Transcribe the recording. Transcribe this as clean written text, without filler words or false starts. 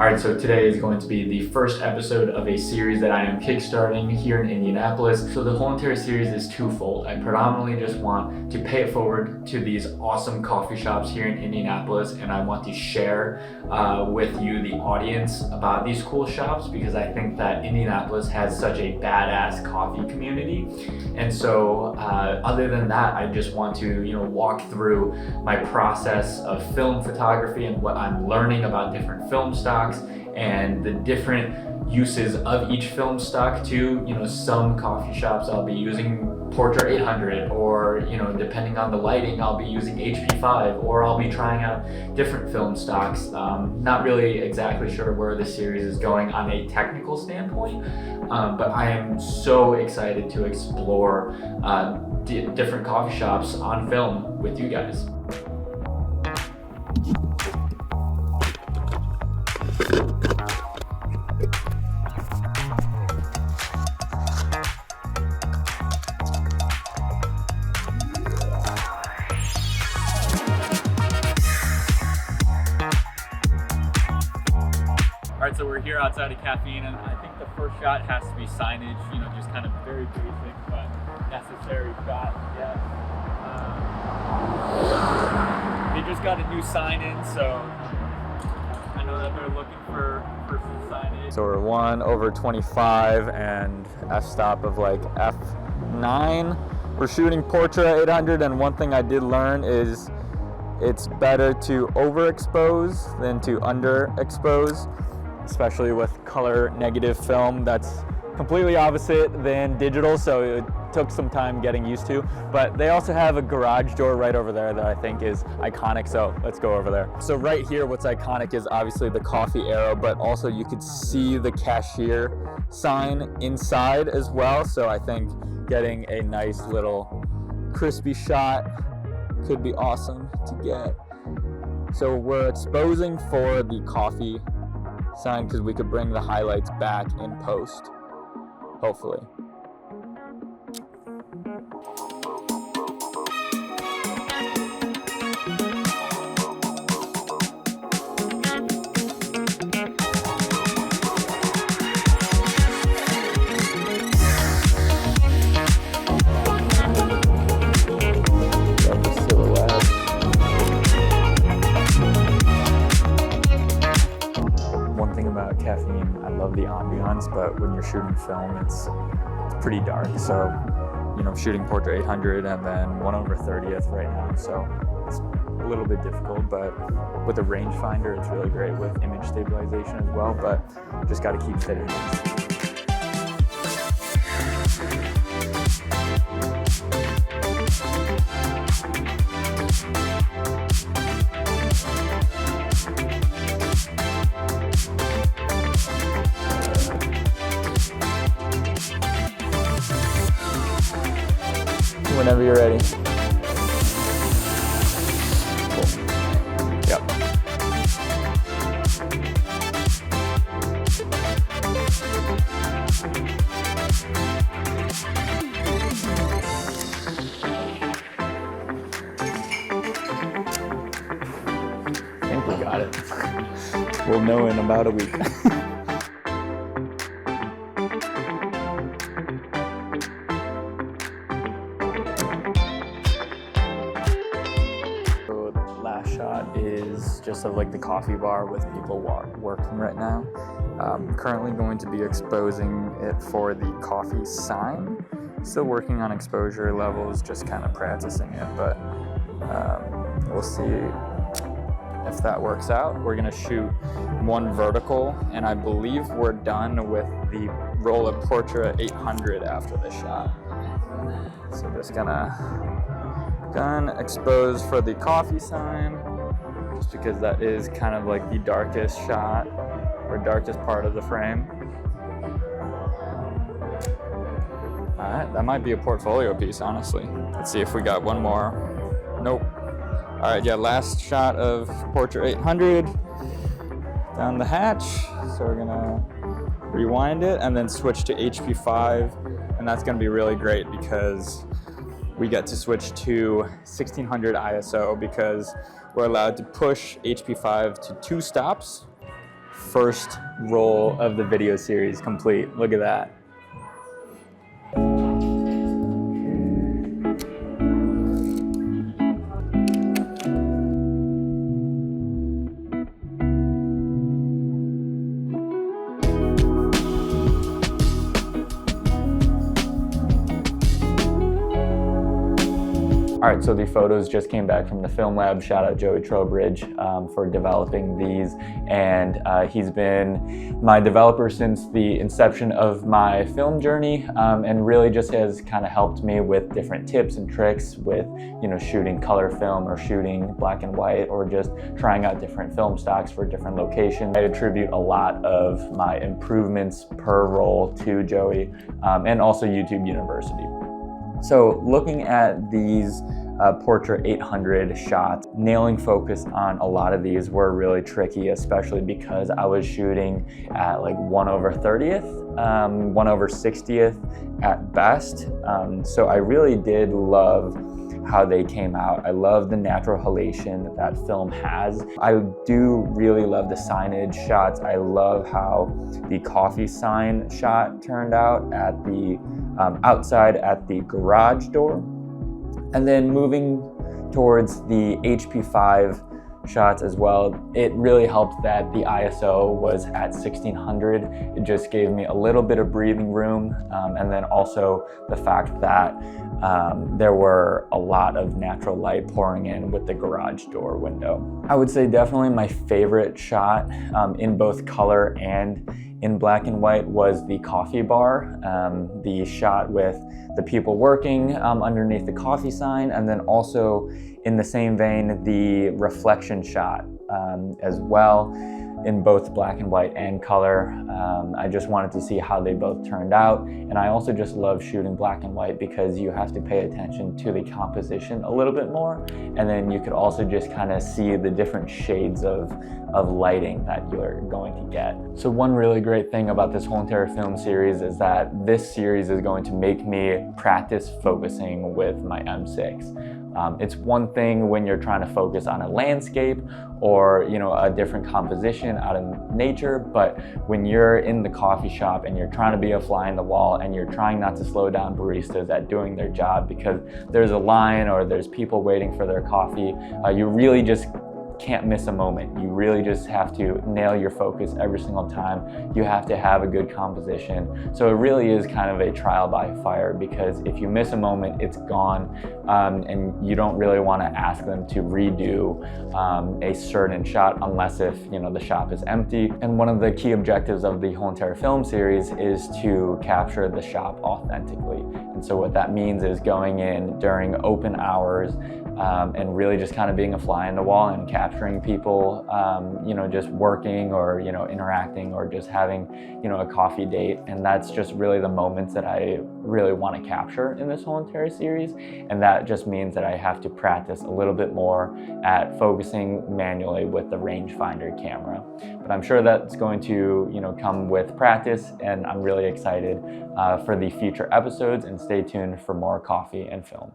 Alright, so today is going to be the first episode of a series that I am kickstarting here in Indianapolis. So the whole entire series is twofold. I predominantly just want to pay it forward to these awesome coffee shops here in Indianapolis, and I want to share with you, the audience, about these cool shops, because I think that Indianapolis has such a badass coffee community. And so other than that, I just want to walk through my process of film photography and what I'm learning about different film stocks and the different uses of each film stock too. Some coffee shops I'll be using Portra 800, or depending on the lighting, I'll be using HP5, or I'll be trying out different film stocks. Not really exactly sure where the series is going on a technical standpoint, but I am so excited to explore different coffee shops on film with you guys. Alright, so we're here outside of Caffeine, and I think the first shot has to be signage, just kind of very basic but necessary shot. Yes. They just got a new sign in, so I know that they're looking for some signage. So we're 1/25 and f-stop of like f9. We're shooting Portra 800, and one thing I did learn is it's better to overexpose than to underexpose, especially with color negative film. That's completely opposite than digital, so it took some time getting used to. But they also have a garage door right over there that I think is iconic, so let's go over there. So right here, what's iconic is obviously the coffee arrow, but also you could see the cashier sign inside as well. So I think getting a nice little crispy shot could be awesome to get. So we're exposing for the coffee sign because we could bring the highlights back in post, hopefully. About Caffeine, I love the ambiance, but when you're shooting film, it's pretty dark. So, I'm shooting Portra 800 and then 1/30th right now, so it's a little bit difficult. But with a rangefinder, it's really great with image stabilization as well. But just got to keep fitting. Whenever you're ready. Cool. Yep. I think we got it. We'll know in about a week. Shot is just of like the coffee bar with people working right now. Currently going to be exposing it for the coffee sign. Still working on exposure levels, just kind of practicing it, but we'll see if that works out. We're gonna shoot one vertical, and I believe we're done with the roll of Portra 800 after this shot. So just gonna expose for the coffee sign, just because that is kind of like the darkest shot or darkest part of the frame. All right, that might be a portfolio piece, honestly. Let's see if we got one more. Nope. All right, yeah, last shot of Portra 800 down the hatch. So we're gonna rewind it and then switch to HP5, and that's gonna be really great because we get to switch to 1600 ISO because we're allowed to push HP5 to 2 stops first roll of the video series complete. Look at that. All right, so the photos just came back from the film lab. Shout out Joey Trowbridge for developing these. And he's been my developer since the inception of my film journey, and really just has kind of helped me with different tips and tricks with, you know, shooting color film or shooting black and white, or just trying out different film stocks for different locations. I attribute a lot of my improvements per roll to Joey, and also YouTube University. So looking at these Portra 800 shots, nailing focus on a lot of these were really tricky, especially because I was shooting at like 1/30th, 1/60th at best. So I really did love how they came out. I love the natural halation that film has. I do really love the signage shots. I love how the coffee sign shot turned out at the outside at the garage door. And then moving towards the HP5 shots as well, it really helped that the ISO was at 1600. It just gave me a little bit of breathing room, and then also the fact that there were a lot of natural light pouring in with the garage door window. I would say definitely my favorite shot in both color and in black and white was the coffee bar, the shot with the people working underneath the coffee sign, and then also in the same vein, the reflection shot as well, in both black and white and color. I just wanted to see how they both turned out. And I also just love shooting black and white because you have to pay attention to the composition a little bit more. And then you could also just kind of see the different shades of lighting that you're going to get. So one really great thing about this whole entire film series is that this series is going to make me practice focusing with my M6. It's one thing when you're trying to focus on a landscape or, you know, a different composition out of nature, but when you're in the coffee shop and you're trying to be a fly in the wall and you're trying not to slow down baristas at doing their job because there's a line or there's people waiting for their coffee, you really just can't miss a moment. You really just have to nail your focus every single time. You have to have a good composition. So it really is kind of a trial by fire, because if you miss a moment, it's gone, and you don't really want to ask them to redo a certain shot unless if, you know, the shop is empty. And one of the key objectives of the whole entire film series is to capture the shop authentically. And so what that means is going in during open hours, and really just kind of being a fly in the wall and capturing people, you know, just working or, you know, interacting or just having, you know, a coffee date. And that's just really the moments that I really want to capture in this whole entire series. And that just means that I have to practice a little bit more at focusing manually with the rangefinder camera. But I'm sure that's going to, you know, come with practice, and I'm really excited for the future episodes, and stay tuned for more coffee and film.